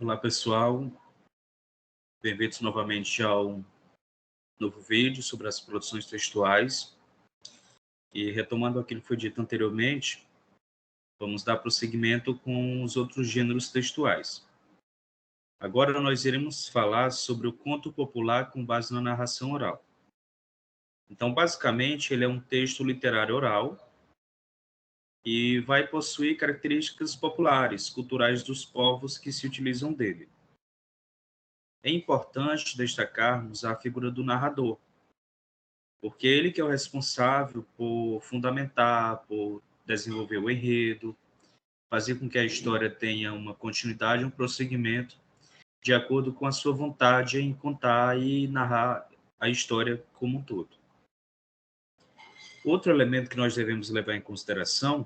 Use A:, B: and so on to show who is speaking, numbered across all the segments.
A: Olá, pessoal. Bem-vindos novamente ao novo vídeo sobre as produções textuais. E retomando aquilo que foi dito anteriormente, vamos dar prosseguimento com os outros gêneros textuais. Agora nós iremos falar sobre o conto popular com base na narração oral. Então, basicamente, ele é um texto literário oral e vai possuir características populares, culturais dos povos que se utilizam dele. É importante destacarmos a figura do narrador, porque ele que é o responsável por fundamentar, por desenvolver o enredo, fazer com que a história tenha uma continuidade, um prosseguimento, de acordo com a sua vontade em contar e narrar a história como um todo. Outro elemento que nós devemos levar em consideração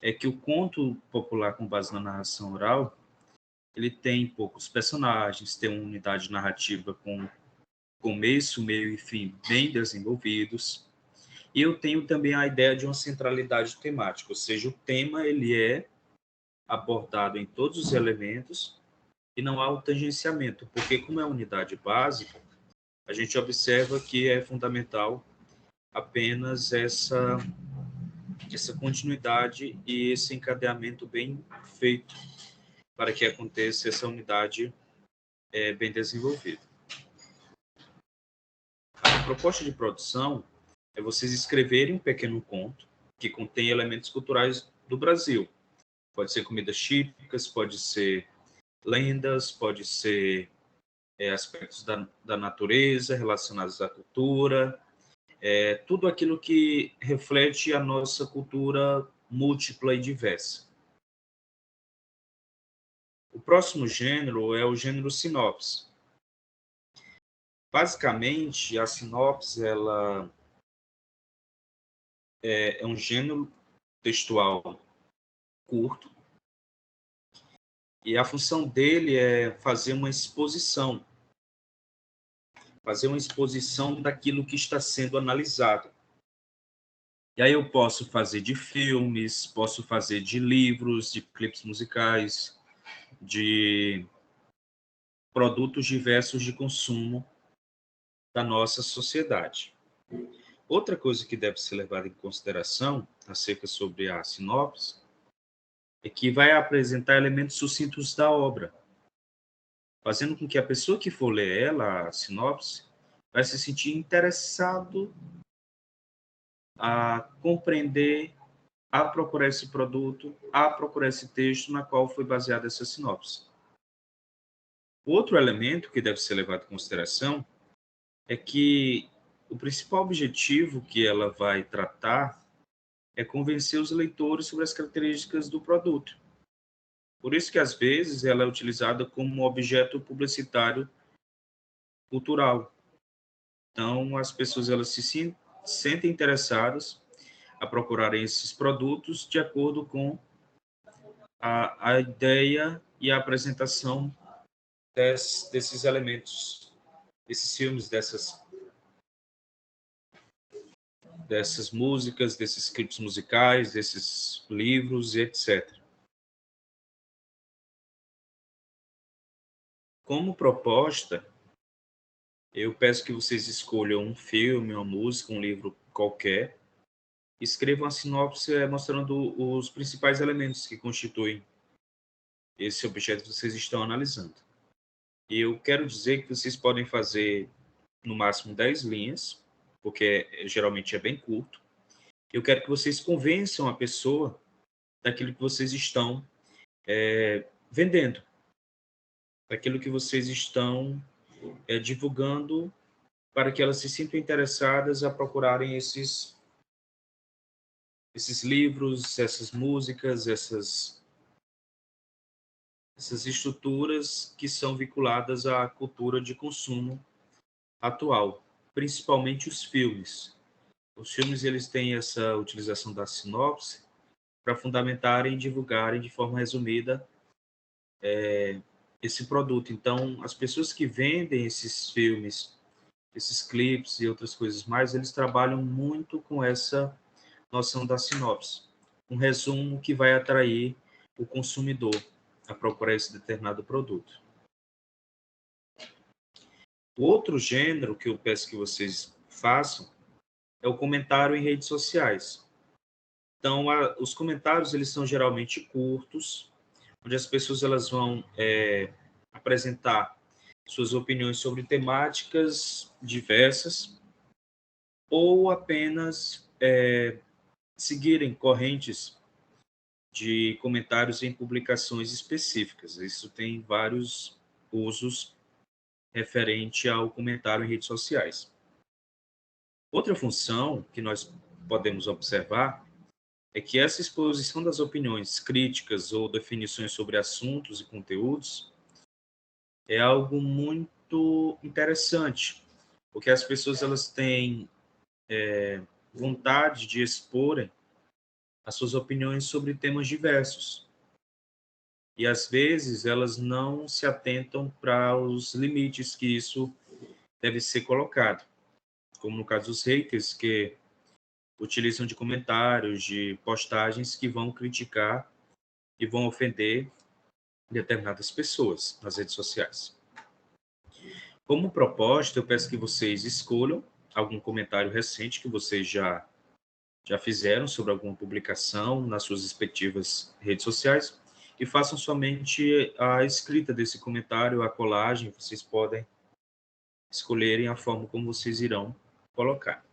A: é que o conto popular com base na narração oral, ele tem poucos personagens, tem uma unidade narrativa com começo, meio e fim bem desenvolvidos. E eu tenho também a ideia de uma centralidade temática, ou seja, o tema ele é abordado em todos os elementos e não há o tangenciamento, porque como é unidade básica, a gente observa que é fundamental apenas essa continuidade e esse encadeamento bem feito para que aconteça essa unidade bem desenvolvida. A proposta de produção é vocês escreverem um pequeno conto que contém elementos culturais do Brasil. Pode ser comidas típicas, pode ser lendas, pode ser aspectos da natureza relacionados à cultura, tudo aquilo que reflete a nossa cultura múltipla e diversa. O próximo gênero é o gênero sinopse. Basicamente, a sinopse ela é um gênero textual curto e a função dele é fazer uma exposição daquilo que está sendo analisado. E aí eu posso fazer de filmes, posso fazer de livros, de clipes musicais, de produtos diversos de consumo da nossa sociedade. Outra coisa que deve ser levada em consideração acerca sobre a sinopse é que vai apresentar elementos sucintos da obra, fazendo com que a pessoa que for ler ela, a sinopse, vai se sentir interessado a compreender, a procurar esse produto, a procurar esse texto na qual foi baseada essa sinopse. Outro elemento que deve ser levado em consideração é que o principal objetivo que ela vai tratar é convencer os leitores sobre as características do produto. Por isso que, às vezes, ela é utilizada como um objeto publicitário cultural. Então, as pessoas elas se sentem interessadas a procurarem esses produtos de acordo com a ideia e a apresentação desses elementos, desses filmes, dessas músicas, desses clipes musicais, desses livros e etc. Como proposta, eu peço que vocês escolham um filme, uma música, um livro qualquer, escrevam a sinopse mostrando os principais elementos que constituem esse objeto que vocês estão analisando. E eu quero dizer que vocês podem fazer no máximo 10 linhas, porque geralmente é bem curto. Eu quero que vocês convençam a pessoa daquilo que vocês estão vendendo, daquilo que vocês estão divulgando, para que elas se sintam interessadas a procurarem esses livros, essas músicas, essas estruturas que são vinculadas à cultura de consumo atual, principalmente os filmes. Os filmes eles têm essa utilização da sinopse para fundamentarem e divulgarem de forma resumida esse produto. Então, as pessoas que vendem esses filmes, esses clipes e outras coisas mais, eles trabalham muito com essa noção da sinopse. Um resumo que vai atrair o consumidor. a procurar esse determinado produto. O outro gênero que eu peço que vocês façam é o comentário em redes sociais. Então, os comentários eles são geralmente curtos, onde as pessoas elas vão apresentar suas opiniões sobre temáticas diversas ou apenas seguirem correntes de comentários em publicações específicas. Isso tem vários usos referente ao comentário em redes sociais. Outra função que nós podemos observar é que essa exposição das opiniões críticas ou definições sobre assuntos e conteúdos é algo muito interessante, porque as pessoas elas têm vontade de exporem as suas opiniões sobre temas diversos. E às vezes elas não se atentam para os limites que isso deve ser colocado, como no caso dos haters, que utilizam de comentários, de postagens que vão criticar e vão ofender determinadas pessoas nas redes sociais. Como proposta, eu peço que vocês escolham algum comentário recente que vocês já fizeram sobre alguma publicação nas suas respectivas redes sociais e façam somente a escrita desse comentário, a colagem. Vocês podem escolherem a forma como vocês irão colocar.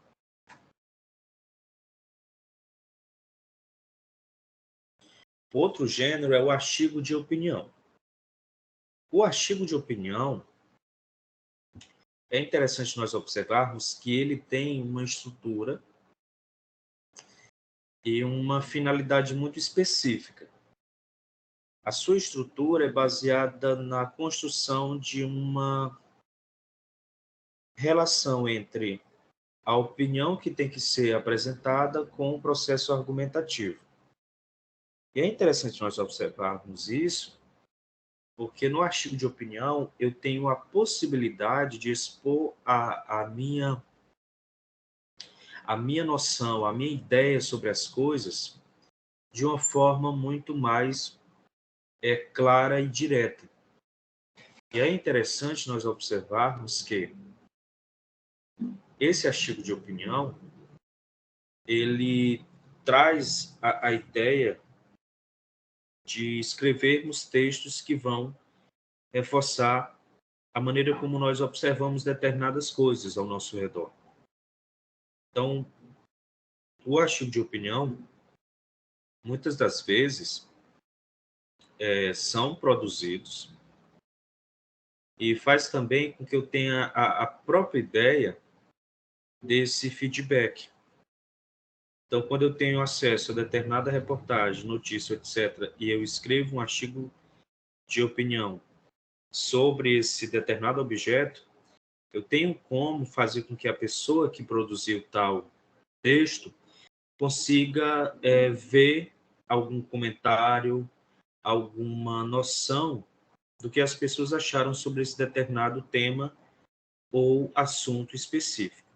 A: Outro gênero é o artigo de opinião. O artigo de opinião é interessante nós observarmos que ele tem uma estrutura e uma finalidade muito específica. A sua estrutura é baseada na construção de uma relação entre a opinião que tem que ser apresentada com o processo argumentativo. E é interessante nós observarmos isso, porque no artigo de opinião eu tenho a possibilidade de expor a minha noção, a minha ideia sobre as coisas de uma forma muito mais clara e direta. E é interessante nós observarmos que esse artigo de opinião, ele traz a ideia de escrevermos textos que vão reforçar a maneira como nós observamos determinadas coisas ao nosso redor. Então, o artigo de opinião, muitas das vezes, são produzidos e faz também com que eu tenha a própria ideia desse feedback. Então, quando eu tenho acesso a determinada reportagem, notícia, etc., e eu escrevo um artigo de opinião sobre esse determinado objeto, eu tenho como fazer com que a pessoa que produziu tal texto consiga ver algum comentário, alguma noção do que as pessoas acharam sobre esse determinado tema ou assunto específico.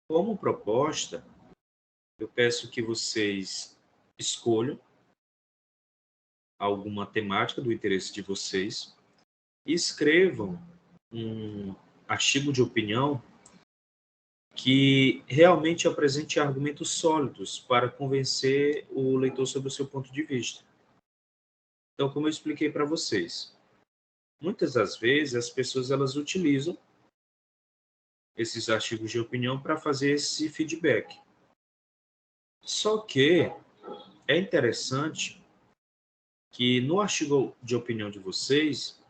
A: Como proposta, eu peço que vocês escolham alguma temática do interesse de vocês e escrevam um artigo de opinião que realmente apresente argumentos sólidos para convencer o leitor sobre o seu ponto de vista. Então, como eu expliquei para vocês, muitas das vezes as pessoas elas utilizam esses artigos de opinião para fazer esse feedback. Só que é interessante que no artigo de opinião de vocês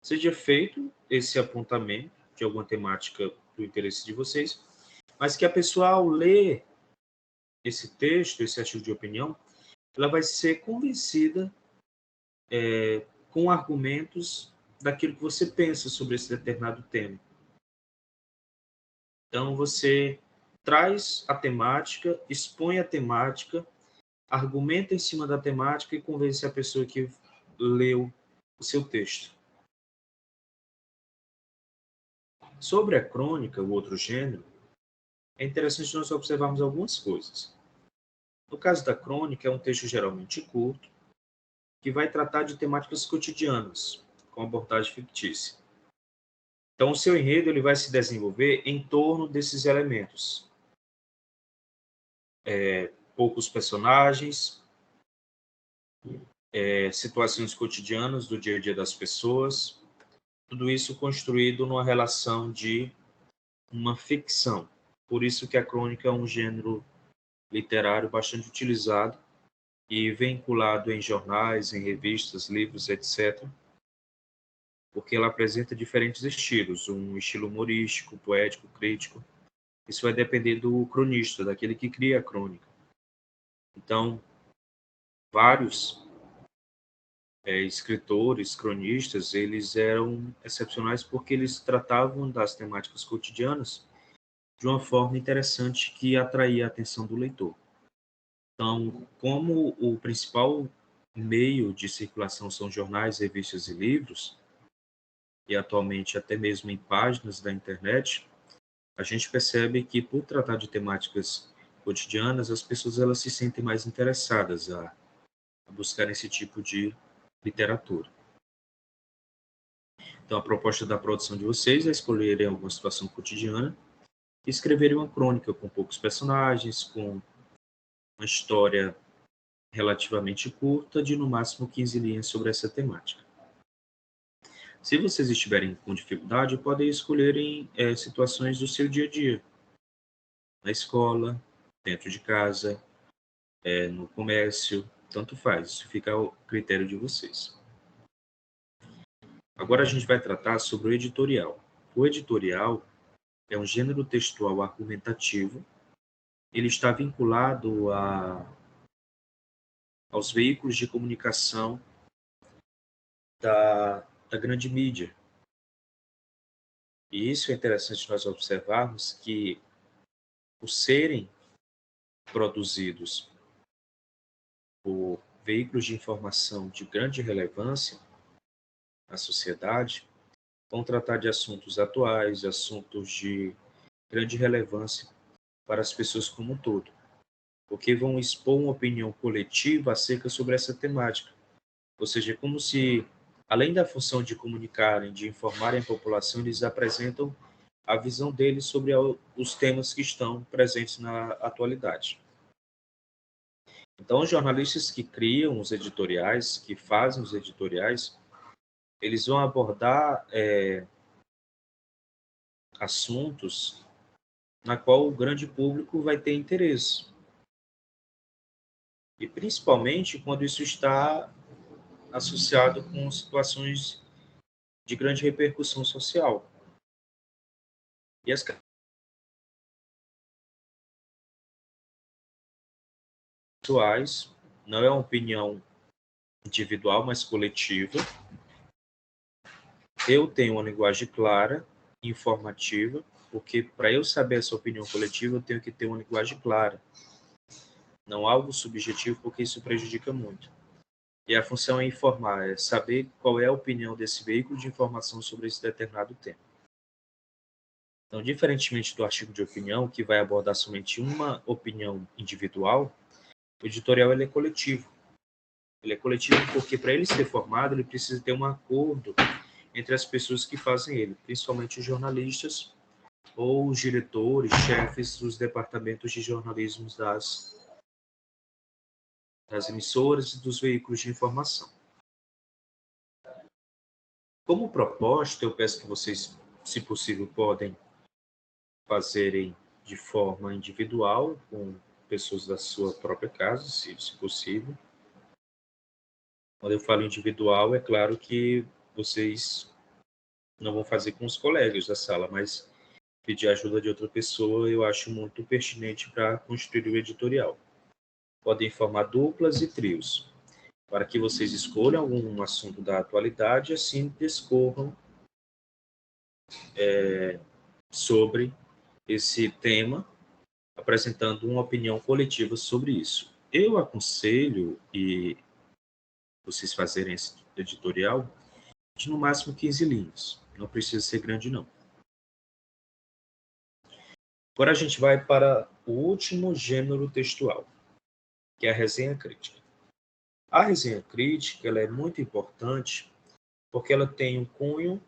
A: seja feito esse apontamento de alguma temática do interesse de vocês, mas que a pessoa, ao ler esse texto, esse artigo de opinião, ela vai ser convencida com argumentos daquilo que você pensa sobre esse determinado tema. Então, você traz a temática, expõe a temática, argumenta em cima da temática e convence a pessoa que leu o seu texto. Sobre a crônica, o outro gênero, é interessante nós observarmos algumas coisas. No caso da crônica, é um texto geralmente curto, que vai tratar de temáticas cotidianas, com abordagem fictícia. Então, o seu enredo ele vai se desenvolver em torno desses elementos. Poucos personagens, situações cotidianas do dia a dia das pessoas, tudo isso construído numa relação de uma ficção. Por isso que a crônica é um gênero literário bastante utilizado e vinculado em jornais, em revistas, livros, etc., porque ela apresenta diferentes estilos, um estilo humorístico, poético, crítico. Isso vai depender do cronista, daquele que cria a crônica. Então, vários escritores, cronistas, eles eram excepcionais porque eles tratavam das temáticas cotidianas de uma forma interessante que atraía a atenção do leitor. Então, como o principal meio de circulação são jornais, revistas e livros, e atualmente até mesmo em páginas da internet, a gente percebe que por tratar de temáticas cotidianas, as pessoas elas se sentem mais interessadas a buscar esse tipo de literatura. Então, a proposta da produção de vocês é escolherem alguma situação cotidiana e escreverem uma crônica com poucos personagens, com uma história relativamente curta, de no máximo 15 linhas sobre essa temática. Se vocês estiverem com dificuldade, podem escolherem situações do seu dia a dia, na escola, dentro de casa, no comércio, tanto faz, isso fica ao critério de vocês. Agora a gente vai tratar sobre o editorial. O editorial é um gênero textual argumentativo, ele está vinculado aos veículos de comunicação da grande mídia. E isso é interessante nós observarmos que, por serem produzidos por veículos de informação de grande relevância na sociedade, vão tratar de assuntos atuais, assuntos de grande relevância para as pessoas como um todo, porque vão expor uma opinião coletiva acerca sobre essa temática. Ou seja, é como se, além da função de comunicarem, de informarem a população, eles apresentam a visão deles sobre os temas que estão presentes na atualidade. Então, os jornalistas que criam os editoriais, que fazem os editoriais, eles vão abordar assuntos na qual o grande público vai ter interesse. E principalmente quando isso está associado com situações de grande repercussão social. E as pessoais não é uma opinião individual, mas coletiva. Eu tenho uma linguagem clara, informativa, porque para eu saber essa opinião coletiva, eu tenho que ter uma linguagem clara. Não algo subjetivo, porque isso prejudica muito. E a função é informar, é saber qual é a opinião desse veículo de informação sobre esse determinado tema. Então, diferentemente do artigo de opinião, que vai abordar somente uma opinião individual, o editorial ele é coletivo. Ele é coletivo porque, para ele ser formado, ele precisa ter um acordo entre as pessoas que fazem ele, principalmente os jornalistas ou os diretores, chefes dos departamentos de jornalismo das emissoras e dos veículos de informação. Como proposta, eu peço que vocês, se possível, podem fazerem de forma individual, com pessoas da sua própria casa, se possível. Quando eu falo individual, é claro que vocês não vão fazer com os colegas da sala, mas pedir ajuda de outra pessoa eu acho muito pertinente para construir o editorial. Podem formar duplas e trios, para que vocês escolham algum assunto da atualidade e assim discorram sobre esse tema, apresentando uma opinião coletiva sobre isso. Eu aconselho e vocês fazerem esse editorial de no máximo 15 linhas. Não precisa ser grande, não. Agora a gente vai para o último gênero textual, que é a resenha crítica. A resenha crítica ela é muito importante porque ela tem um cunho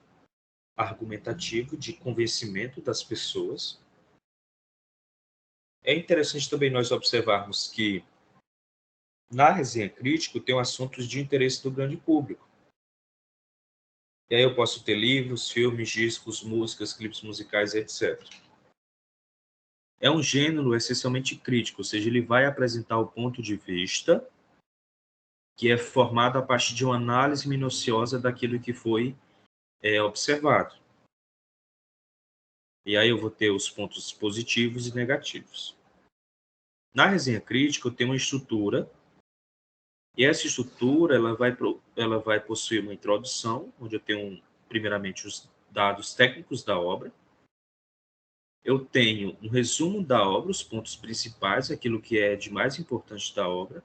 A: argumentativo de convencimento das pessoas. É interessante também nós observarmos que na resenha crítica tem assuntos de interesse do grande público. E aí eu posso ter livros, filmes, discos, músicas, clipes musicais, etc. É um gênero essencialmente crítico, ou seja, ele vai apresentar o ponto de vista que é formado a partir de uma análise minuciosa daquilo que foi observado. E aí eu vou ter os pontos positivos e negativos. Na resenha crítica, eu tenho uma estrutura, e essa estrutura ela vai possuir uma introdução, onde eu tenho, primeiramente, os dados técnicos da obra. Eu tenho um resumo da obra, os pontos principais, aquilo que é de mais importante da obra.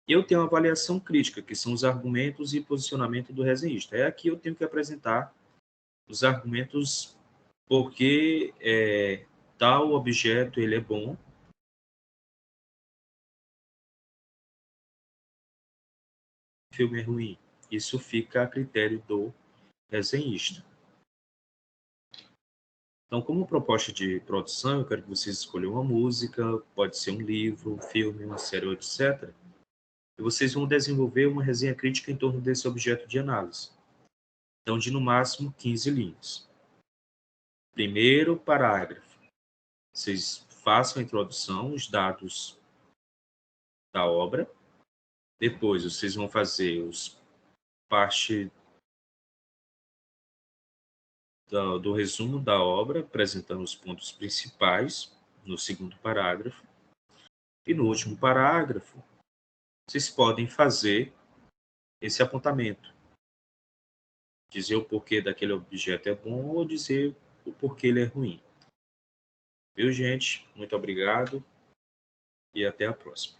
A: E eu tenho uma avaliação crítica, que são os argumentos e posicionamento do resenhista. É aqui eu tenho que apresentar os argumentos porque tal objeto ele é bom, o filme é ruim. Isso fica a critério do resenhista. Então, como proposta de produção, eu quero que vocês escolham uma música, pode ser um livro, um filme, uma série, etc. E vocês vão desenvolver uma resenha crítica em torno desse objeto de análise. Então, de no máximo 15 linhas. Primeiro parágrafo. Vocês façam a introdução, os dados da obra. Depois, vocês vão fazer parte do resumo da obra, apresentando os pontos principais no segundo parágrafo. E no último parágrafo, vocês podem fazer esse apontamento. Dizer o porquê daquele objeto é bom ou dizer o porquê ele é ruim. Viu, gente? Muito obrigado e até a próxima.